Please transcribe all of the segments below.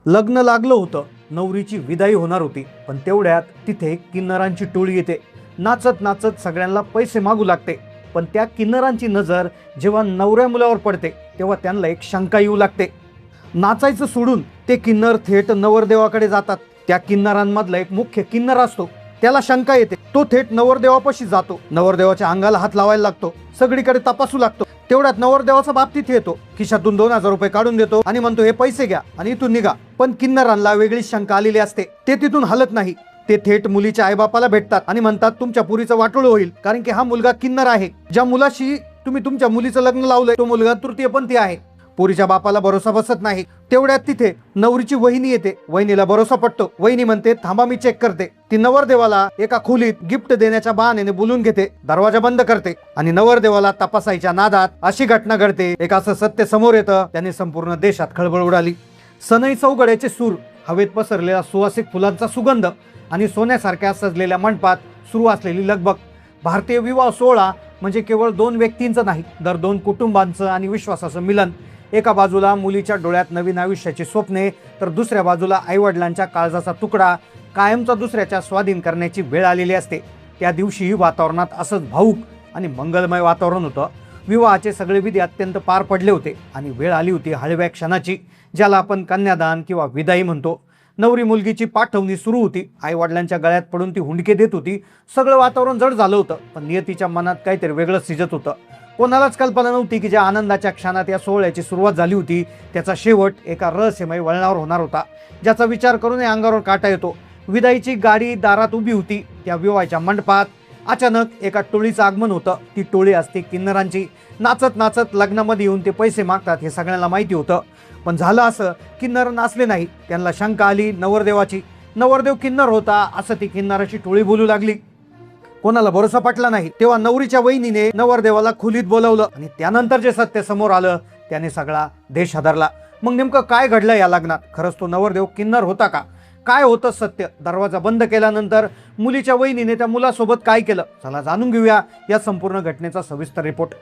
लग्न लागलं होतं, नवरीची विदाई होणार होती, पण तेवढ्यात तिथे किन्नरांची टोळी येते. नाचत नाचत सगळ्यांना पैसे मागू लागते. पण त्या किन्नरांची नजर जेव्हा नवऱ्या मुलावर पडते तेव्हा त्यांना एक शंका येऊ लागते. नाचायचं सोडून ते किन्नर थेट नवरदेवाकडे जातात. त्या किन्नरांमधला एक मुख्य किन्नर असतो, त्याला शंका येते. तो थेट नवरदेवापाशी जातो, नवरदेवाच्या अंगाला हात लावायला लागतो, सगळीकडे तपासू लागतो. तेवढ्यात नवरदेवाचा बाप तिथे येतो, खिशातून 2000 रुपये काढून देतो आणि म्हणतो, हे पैसे घ्या आणि इथून निघा. पण किन्नरांना वेगळीच शंका आलेली असते. ते तिथून हलत नाही. ते थेट मुलीच्या आईबापाला भेटतात आणि म्हणतात, तुमच्या पुरीचं वाटोळं होईल, कारण की हा मुलगा किन्नर आहे. ज्या मुलाशी तुम्ही तुमच्या मुलीचं लग्न लावलंय तो मुलगा तृतीयपंथी आहे. पुरीच्या बापाला भरोसा बसत नाही. तेवढ्यात तिथे नवरीची वहिनी येते. वहिनीला भरोसा पटतो. वहिनी म्हणते, थांबा मी चेक करते. ती नवरदेवाला एका खोलीत गिफ्ट देण्याच्या बहाण्याने बोलून घेते, दरवाजा बंद करते आणि नवरदेवाला तपासायच्या नादात अशी घटना घडते. एक असं सत्य समोर येतं, त्याने संपूर्ण देशात खळबळ उडाली. सनई चौघड्याचे सूर, हवेत पसरलेला सुवासिक फुलांचा सुगंध आणि सोन्यासारख्या सजलेल्या मंडपात सुरू असलेली लगबग. भारतीय विवाह सोहळा म्हणजे केवळ 2 व्यक्तींचं नाही, तर 2 कुटुंबांचं आणि विश्वासाचं मिलन. एका बाजूला मुलीच्या डोळ्यात नवीन आयुष्याची स्वप्ने, तर दुसऱ्या बाजूला आईवडिलांच्या काळजाचा तुकडा कायमचा दुसऱ्याच्या स्वाधीन करण्याची वेळ आलेली असते. त्या दिवशी वातावरणात असंच भाऊक आणि मंगलमय वातावरण होतं. विवाहाचे सगळे विधी अत्यंत पार पडले होते आणि वेळ आली होती हळव्या क्षणाची, ज्याला आपण कन्यादान किंवा विदाई म्हणतो. नवरी मुलगीची पाठवणी सुरू होती. आईवडिलांच्या गळ्यात पडून ती हुंडके देत होती. सगळं वातावरण जड झालं होतं, पण नियतीच्या मनात काहीतरी वेगळं सिजत होतं. कोणालाच कल्पना नव्हती की ज्या आनंदाच्या क्षणात या सोहळ्याची सुरुवात झाली होती त्याचा शेवट एका रहस्यमय वळणावर होणार होता, ज्याचा विचार करून अंगावर काटा येतो. विदाईची गाडी दारात उभी होती. त्या विवाहाच्या मंडपात अचानक एका टोळीचं आगमन होतं. ती टोळी असते किन्नरांची. नाचत नाचत लग्नामध्ये येऊन ते पैसे मागतात हे सगळ्यांना माहिती होतं. पण झालं असं, किन्नर नाचले नाही. त्यांना शंका आली नवरदेवाची. नवरदेव किन्नर होता असं ती किन्नराची टोळी बोलू लागली. कोणाला भरोसा पटला नाही. तेव्हा नवरीच्या वहिनीने नवरदेवाला खोलीत बोलवलं आणि त्यानंतर जे सत्य समोर आलं त्याने सगळा देश हादरला. मग नेमकं काय घडलं या लग्नात? खरंच तो नवरदेव किन्नर होता का? काय होतं सत्य? दरवाजा बंद केल्यानंतर मुलीच्या वहिनीने त्या मुलासोबत काय केलं? चला जाणून घेऊया या संपूर्ण घटनेचा सविस्तर रिपोर्ट.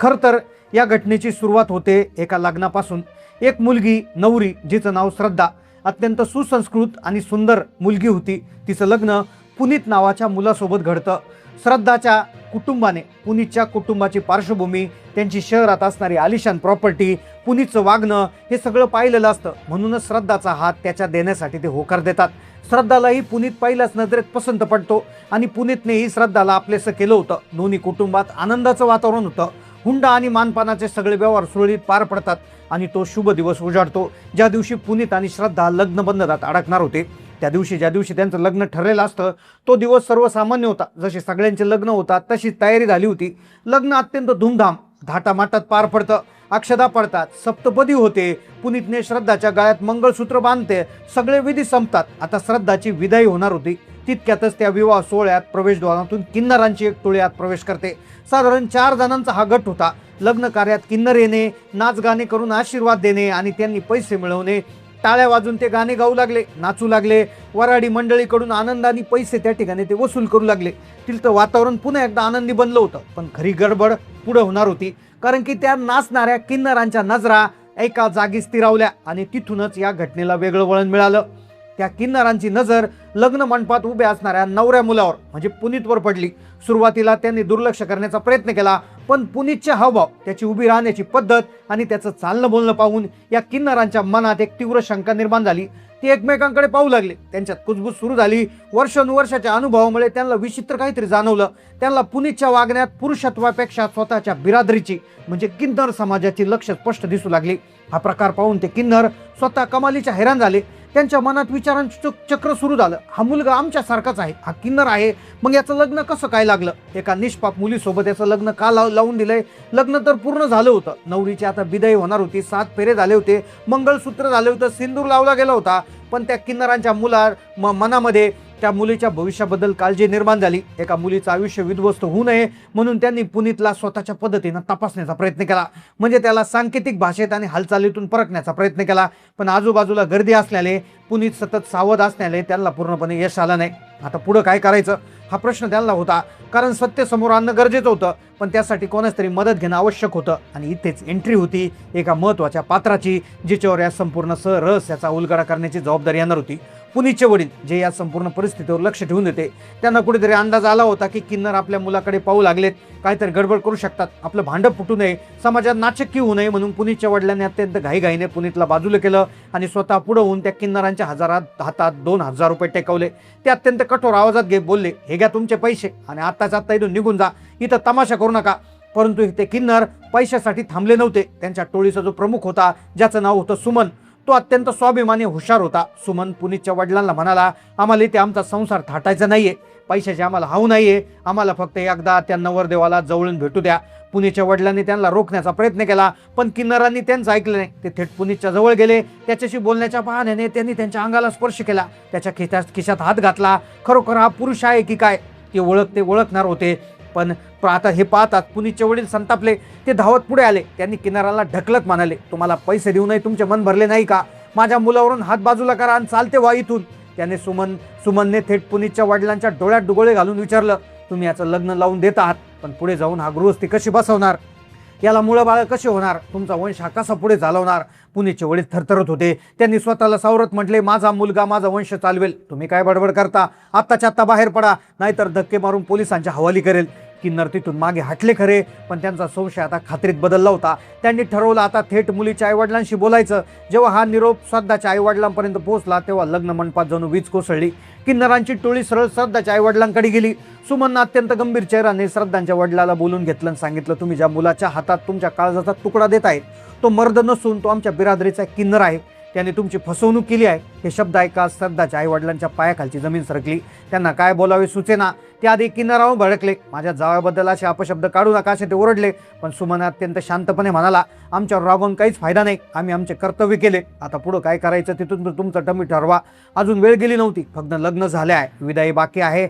खरं तर या घटनेची सुरुवात होते एका लग्नापासून. एक मुलगी, नवरी, जिचं नाव श्रद्धा, अत्यंत सुसंस्कृत आणि सुंदर मुलगी होती. तिचं लग्न पुनीत नावाच्या मुलासोबत घडतं. श्रद्धाच्या कुटुंबाने, पुनीतच्या कुटुंबाची पार्श्वभूमी, त्यांची शहरात असणारी आलिशान प्रॉपर्टी, पुनीतचं वागणं हे सगळं पाहिलेलं असतं. म्हणूनच श्रद्धाचा हात त्याच्या देण्यासाठी ते होकार देतात. श्रद्धालाही पुनीत पहिल्याच नजरेत पसंत पडतो आणि पुनीतनेही श्रद्धाला आपलेसं केलं होतं. दोन्ही कुटुंबात आनंदाचं वातावरण होतं. हुंडा आणि मानपानाचे सगळे व्यवहार सुरळीत पार पडतात आणि तो शुभ दिवस उजाडतो ज्या दिवशी पुनीत आणि श्रद्धा लग्नबंधनात अडकणार होते. त्या दिवशी, ज्या दिवशी त्यांचं लग्न ठरलेलं असतं, तो दिवस सर्वसामान्य होता. जसे सगळ्यांचे लग्न होतात तशीच तयारी झाली होती. लग्न अत्यंत धूमधाम धाटामाटात पार पडतं. अक्षदा पडतात, सप्तपदी होते. पुनीतने श्रद्धाच्या गळ्यात मंगळसूत्र बांधते. सगळे विधी संपतात. आता श्रद्धाची विदाई होणार होती. तितक्यातच त्या विवाह सोहळ्यात प्रवेशद्वारातून किन्नरांची एक टोळी आत प्रवेश करते. साधारण 4 जणांचा हा गट होता. लग्न कार्यात किन्नर येणे, नाच गाणे करून आशीर्वाद देणे आणि त्यांनी पैसे मिळवणे. टाळ्या वाजून ते गाणे गाऊ लागले, नाचू लागले. वराडी मंडळीकडून आनंदाने पैसे त्या ठिकाणी ते वसूल करू लागले. तिथलं वातावरण पुन्हा एकदा आनंदी बनलं होतं. पण खरी गडबड पुढे होणार होती, कारण की त्या नाचणाऱ्या किन्नरांच्या नजरा एका जागी स्थिरावल्या आणि तिथूनच या घटनेला वेगळं वळण मिळालं. त्या किन्नरांची नजर लग्न मंडपात उभ्या असणाऱ्या नवऱ्या मुलावर म्हणजे पुनीतवर पडली. सुरुवातीला त्यांनी दुर्लक्ष करण्याचा प्रयत्न केला, पण पुनीतचे हावभाव, त्याची उभी राहण्याची पद्धत आणि त्याचं चालणं बोलणं पाहून या किन्नरांच्या मनात एक तीव्र शंका निर्माण झाली. ते एकमेकांकडे पाहू लागले. त्यांच्यात कुजबूज सुरू झाली. वर्षानुवर्षाच्या अनुभवामुळे त्यांना विचित्र काहीतरी जाणवलं. त्यांना पुनीतच्या वागण्यात पुरुषत्वापेक्षा स्वतःच्या बिरादरीची म्हणजे किन्नर समाजाची लक्ष स्पष्ट दिसू लागली. हा प्रकार पाहून ते किन्नर स्वतः कमालीच्या हैराण झाले. त्यांच्या मनात विचारांचं चक्र सुरू झालं. हा मुलगा आमच्यासारखाच आहे, हा किन्नर आहे, मग याचं लग्न कसं काय लागलं? एका निष्पाप मुलीसोबत याचं लग्न का लावून दिलंय? लग्न तर पूर्ण झालं होतं. नवरीची आता विदाई होणार होती. 7 फेरे झाले होते. मंगळसूत्र झाले होतं. सिंदूर लावला गेला होता. पण त्या किन्नरांच्या मनामध्ये त्या मुलीच्या भविष्याबद्दल काळजी निर्माण झाली. एका मुलीचं आयुष्य विध्वस्त होऊ नये म्हणून त्यांनी पुनीतला स्वतःच्या पद्धतीने तपासण्याचा प्रयत्न केला. म्हणजे त्याला सांकेतिक भाषेत आणि हालचालीतून परखण्याचा प्रयत्न केला. पण आजूबाजूला गर्दी असल्याने, पुनीत सतत सावध असल्याने त्यांना पूर्णपणे यश आलं नाही. आता पुढे काय करायचं हा प्रश्न त्यांना होता. कारण सत्य समोर आणणं गरजेचं होतं, पण त्यासाठी कोणाच तरी मदत घेणं आवश्यक होतं. आणि इथेच एंट्री होती एका महत्त्वाच्या पात्राची, जिच्यावर या संपूर्ण रहस्याचा उलगडा करण्याची जबाबदारी येणार होती. पुनीतचे वडील, जे या संपूर्ण परिस्थितीवर लक्ष ठेवून होते. त्यांना कुठेतरी अंदाज आला होता की किन्नर आपल्या मुलाकडे पाहू लागलेत, काहीतरी गडबड करू शकतात, आपलं भांडं फुटू नये, समाजात नाचक्की होऊ नये. म्हणून पुनीतच्या वडिलांनी अत्यंत घाईघाईने पुनीतला बाजूला केलं आणि स्वतः पुढे होऊन त्या किन्नरांच्या हातात 2,000 रुपये टेकवले. ते अत्यंत कठोर आवाजात घेत बोलले, हे घ्या तुमचे पैसे आणि आत्ताच आत्ता इथून निघून जा, इथं तमाशा करू नका. परंतु ते किन्नर पैशासाठी थांबले नव्हते. त्यांच्या टोळीचा जो प्रमुख होता, ज्याचं नाव होतं सुमन, तो अत्यंत स्वाभिमानी हुशार होता. सुमन पुनीतच्या वडिलांना म्हणाला, आम्हाला इथे आमचा संसार थाटायचा नाहीये, पैशाची आम्हाला हाव नाहीये, आम्हाला फक्त एकदा त्या नवरदेवाला जवळून भेटू द्या. पुनीतच्या वडिलांनी त्यांना रोखण्याचा प्रयत्न केला, पण किन्नरांनी त्यांचं ऐकलं नाही. ते थेट पुनीतच्या जवळ गेले. त्याच्याशी बोलण्याच्या बहाण्याने त्यांनी त्यांच्या अंगाला स्पर्श केला, त्याच्या खिशात हात घातला. खरोखर हा पुरुष आहे की काय ते ओळखणार होते. पण आता हे पाहतात पुनीतचे वडील संतापले. ते धावत पुढे आले. त्यांनी किन्नराला ढकलत म्हणाले, तुम्हाला पैसे देऊ नये तुमचे मन भरले नाही का? माझ्या मुलावरून हात बाजूला करा आणि चालते व्हा इथून. त्याने सुमनने थेट पुनीतच्या वडिलांच्या डोळ्यात डोळे घालून विचारलं, तुम्ही याचं लग्न लावून देत आहात, पण पुढे जाऊन हा गृहस्थी कशी बसवणार? याला मुलं बाळ कशी होणार? तुमचा वंश हा कसा पुढे चालवणार? पुनीतचे वडील थरथरत होते. त्यांनी स्वतःला सावरत म्हटले, माझा मुलगा माझा वंश चालवेल. तुम्ही काय बडबड करता? आत्ताच्या आत्ता बाहेर पडा, नाहीतर धक्के मारून पोलिसांच्या हवाली करेल. किन्नर तिथून मागे हटले खरे, पण त्यांचा संशय आता खात्रीत बदलला होता. त्यांनी ठरवलं आता थेट मुलीच्या आईवडिलांशी बोलायचं. जेव्हा हा निरोप श्रद्धाच्या आईवडिलांपर्यंत पोहोचला, तेव्हा लग्न मंडपात जणू वीज कोसळली. किन्नरांची टोळी सरळ श्रद्धाच्या आईवडिलांकडे गेली. सुमननं अत्यंत गंभीर चेहऱ्याने श्रद्धांच्या वडिलाला बोलून घेतलं आणि सांगितलं, तुम्ही ज्या मुलाच्या हातात तुमच्या काळजाचा तुकडा देत आहेत, तो मर्द नसून तो आमच्या बिरादरीचा किन्नर आहे. त्याने तुमची फसवणूक केली आहे. हे शब्द ऐका श्रद्धाच्या आईवडिलांच्या पायाखालची जमीन सरकली. त्यांना काय बोलावे सुचेना. ते आधी किन्नरावर भडकले. माझ्या जावयाबद्दल असे अपशब्द काढू नका असे ते ओरडले. पण सुमन अत्यंत शांतपणे म्हणाला, आमच्यावर रागवून काहीच फायदा नाही, आम्ही आमचे कर्तव्य केले. आता पुढं काय करायचं तिथून तुमचं तुम्ही ठरवा. अजून वेळ गेली नव्हती, फक्त लग्न झाले आहे, विदाई बाकी आहे.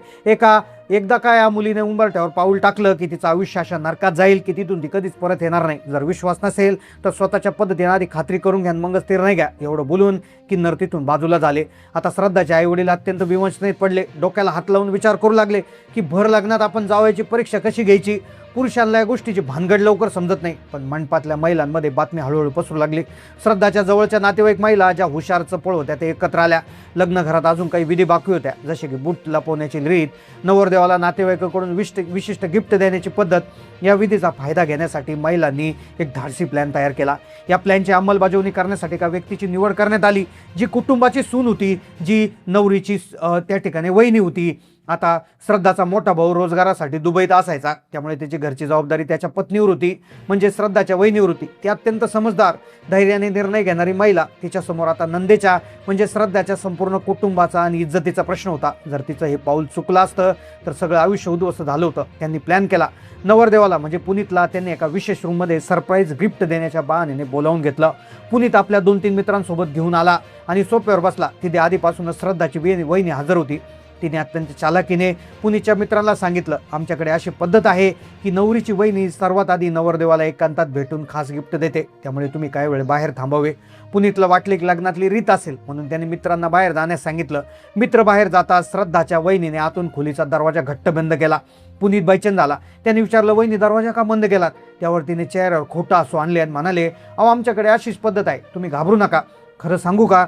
एकदा काय या मुलीने उंबरठ्यावर पाऊल टाकलं की तिचं आयुष्य अशा नरकात जाईल की तिथून ती कधीच परत येणार नाही. जर विश्वास नसेल तर स्वतःच्या पद्धतीने आधी खात्री करून घ्या, मगच निर्णय घ्या. एवढं बोलून किन्नर तिथून बाजूला झाले. आता श्रद्धाचे आई वडील अत्यंत विवंचनेत पडले. डोक्याला हात लावून विचार करू लागले की भर लग्नात आपण जावयाची परीक्षा कशी घ्यायची. पुरुषांना या गोष्टीची भानगड लवकर समजत नाही. पण मंडपातल्या महिलांमध्ये बातमी हळूहळू पसरू लागली. श्रद्धाच्या जवळच्या नातेवाईक महिला, ज्या हुशार चपळ होत्या, ते एकत्र आल्या. लग्न घरात अजून काही विधी बाकी होत्या, जसे की बूट लपवण्याची रीत, नवरदेवाला नातेवाईकाकडून विशिष्ट गिफ्ट देण्याची पद्धत. या विधीचा फायदा घेण्यासाठी महिलांनी एक धाडसी प्लॅन तयार केला. या प्लॅनची अंमलबजावणी करण्यासाठी एका व्यक्तीची निवड करण्यात आली, जी कुटुंबाची सून होती, जी नवरीची त्या ठिकाणी वहिनी होती. आता श्रद्धाचा मोठा भाऊ रोजगारासाठी दुबईत असायचा, त्यामुळे त्याची घरची जबाबदारी त्याच्या पत्नीवर होती, म्हणजे श्रद्धाच्या वहिनीवर होती. ती अत्यंत समजदार, धैर्याने निर्णय घेणारी महिला. तिच्यासमोर आता नंदेच्या म्हणजे श्रद्धाच्या संपूर्ण कुटुंबाचा आणि इज्जतीचा प्रश्न होता. जर तिचं हे पाऊल चुकलं असतं तर सगळं आयुष्य उद्ध्वस्त झालं होतं. त्यांनी प्लॅन केला. नवरदेवाला म्हणजे पुनीतला त्यांनी एका विशेष रूममध्ये सरप्राईज गिफ्ट देण्याच्या बहाण्याने बोलावून घेतलं. पुनीत आपल्या 2-3 मित्रांसोबत घेऊन आला आणि सोफ्यावर बसला. तिथे आधीपासूनच श्रद्धाची वहिनी हजर होती. तिने अत्यंत चालाकीने पुनीतच्या मित्रांना सांगितलं, आमच्याकडे अशी पद्धत आहे की नवरीची वहिनी सर्वात आधी नवरदेवाला एकांतात भेटून खास गिफ्ट देते, त्यामुळे तुम्ही काही वेळ बाहेर थांबावे. पुनीतला वाटले की लग्नातली रीत असेल, म्हणून त्यांनी मित्रांना बाहेर जाण्यास सांगितलं. मित्र बाहेर जाताच श्रद्धाच्या वहिनीने आतून खोलीचा दरवाजा घट्ट बंद केला. पुनीत बेचैन झाला. त्याने विचारलं, वहिनी दरवाजा का बंद केलात? त्यावर तिने चेहऱ्यावर खोटा हसू आणले आणि म्हणाले, अहो आमच्याकडे अशीच पद्धत आहे, तुम्ही घाबरू नका. खरं सांगू का,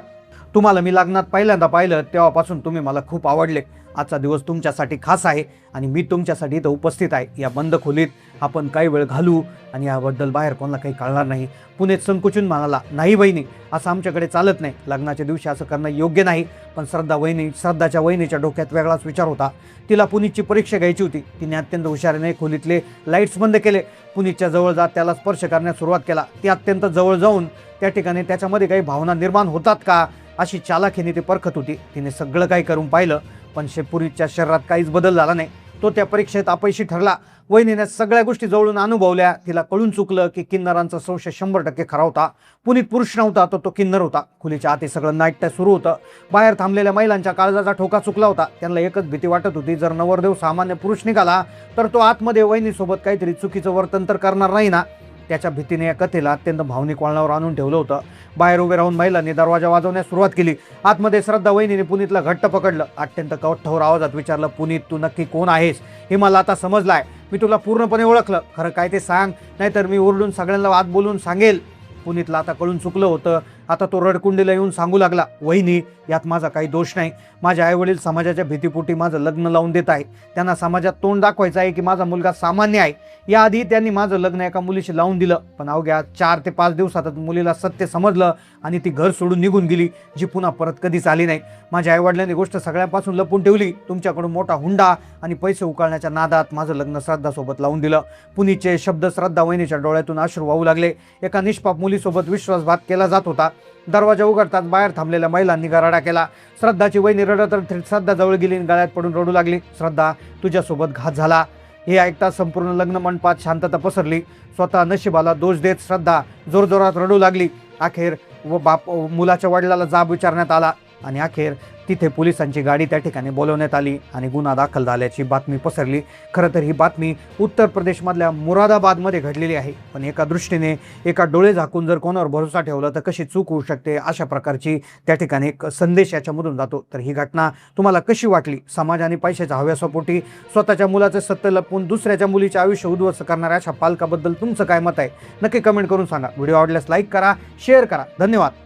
तुम्हाला मी लग्नात पहिल्यांदा पाहिलं तेव्हापासून तुम्ही मला खूप आवडले. आजचा दिवस तुमच्यासाठी खास आहे आणि मी तुमच्यासाठी इथं उपस्थित आहे. या बंद खोलीत आपण काही वेळ घालू आणि याबद्दल बाहेर कोणाला काही कळणार नाही. पुनीत संकुचून म्हणाला, नाही वहिनी, असं आमच्याकडे चालत नाही. लग्नाच्या दिवशी असं करणं योग्य नाही. पण श्रद्धाच्या वहिनीच्या डोक्यात वेगळाच विचार होता. तिला पुनीतची परीक्षा घ्यायची होती. तिने अत्यंत हुशारीने खोलीतले लाईट्स बंद केले. पुनीतच्या जवळ जात त्याला स्पर्श करण्यास सुरुवात केला. ती अत्यंत जवळ जाऊन त्या ठिकाणी त्याच्यामध्ये काही भावना निर्माण होतात का अशी चालाखीने ती परखत होती. तिने सगळं काही करून पाहिलं, पण पुनीतच्या शरीरात काहीच बदल झाला नाही. तो त्या परीक्षेत अपयशी ठरला. वहिनीने सगळ्या गोष्टी जवळून अनुभवल्या. तिला कळून चुकलं की किन्नरांचा संशय 100% खरा होता. पुनीत पुरुष नव्हता, तो किन्नर होता. खोलीच्या आत सगळं नाट्य सुरू होतं. बाहेर थांबलेल्या महिलांच्या काळजाचा ठोका चुकला होता. त्यांना एकच भीती वाटत होती, जर नवरदेव सामान्य पुरुष निघाला तर तो आतमध्ये वहिनीसोबत काहीतरी चुकीचं वर्तन तर करणार नाही ना. त्याच्या भीतीने या कथेला अत्यंत भावनिक वळणावर आणून ठेवलं होतं. बाहेर उभे राहून महिलांनी दरवाजा वाजवण्यास सुरुवात केली. आतमध्ये श्रद्धा वहिनीने पुनीतला घट्ट पकडलं. अत्यंत कठोर आवाजात विचारलं, पुनीत, तू नक्की कोण आहेस? हे मला आता समजलंय. मी तुला पूर्णपणे ओळखलं. खरं काय ते सांग, नाहीतर मी ओरडून सगळ्यांना आत बोलून सांगेल. पुनीतला आता कळून चुकलं होतं. आता तो रडकुंडीला येऊन सांगू लागला, वहिनी, यात माझा काही दोष नाही. माझे आईवडील समाजाच्या भीतीपोटी माझं लग्न लावून देत आहे. त्यांना समाजात तोंड दाखवायचं आहे की माझा मुलगा सामान्य आहे. याआधी त्यांनी माझं लग्न एका मुलीशी लावून दिलं, पण अवघ्या 4 ते 5 दिवसातच मुलीला सत्य समजलं आणि ती घर सोडून निघून गेली, जी पुन्हा परत कधीच आली नाही. माझ्या आईवडिलांनी गोष्ट सगळ्यांपासून लपून ठेवली. तुमच्याकडून मोठा हुंडा आणि पैसे उकळण्याच्या नादात माझं लग्न श्रद्धासोबत लावून दिलं. पुनीचे शब्द श्रद्धा वहिनीच्या डोळ्यातून अश्रू वाहू लागले. एका निष्पाप मुलीसोबत विश्वासघात केला जात होता. दरवाजा उघडताच बाहेर थांबलेल्या महिलांनी गराडा केला. श्रद्धाची वहिनी रडत श्रद्धा जवळ गेली आणि गळ्यात पडून रडू लागली. श्रद्धा, तुझ्यासोबत घात झाला. हे ऐकता संपूर्ण लग्न मंडपात शांतता पसरली. स्वतः नशिबाला दोष देत श्रद्धा जोरजोरात रडू लागली. अखेर मुलाच्या वडिलाला जाब विचारण्यात आला आणि अखेर तिथे पोलिसांची गाडी त्या ठिकाणी बोलवण्यात आली आणि गुन्हा दाखल झाल्याची बातमी पसरली. खरं तर ही बातमी उत्तर प्रदेशमधल्या मुरादाबादमध्ये घडलेली आहे. पण एका दृष्टीने एका डोळे झाकून जर कोणावर भरोसा ठेवला तर कशी चूक होऊ शकते, अशा प्रकारची त्या ठिकाणी एक संदेश याच्यामधून जातो. तर ही घटना तुम्हाला कशी वाटली? समाज आणि पैशाच्या हव्यासापोटी स्वतःच्या मुलाचे सत्य लपवून दुसऱ्याच्या मुलीचे आयुष्य उद्ध्वस्त करणाऱ्या अशा पालकाबद्दल तुमचं काय मत आहे? नक्की कमेंट करून सांगा. व्हिडिओ आवडल्यास लाईक करा, शेअर करा. धन्यवाद.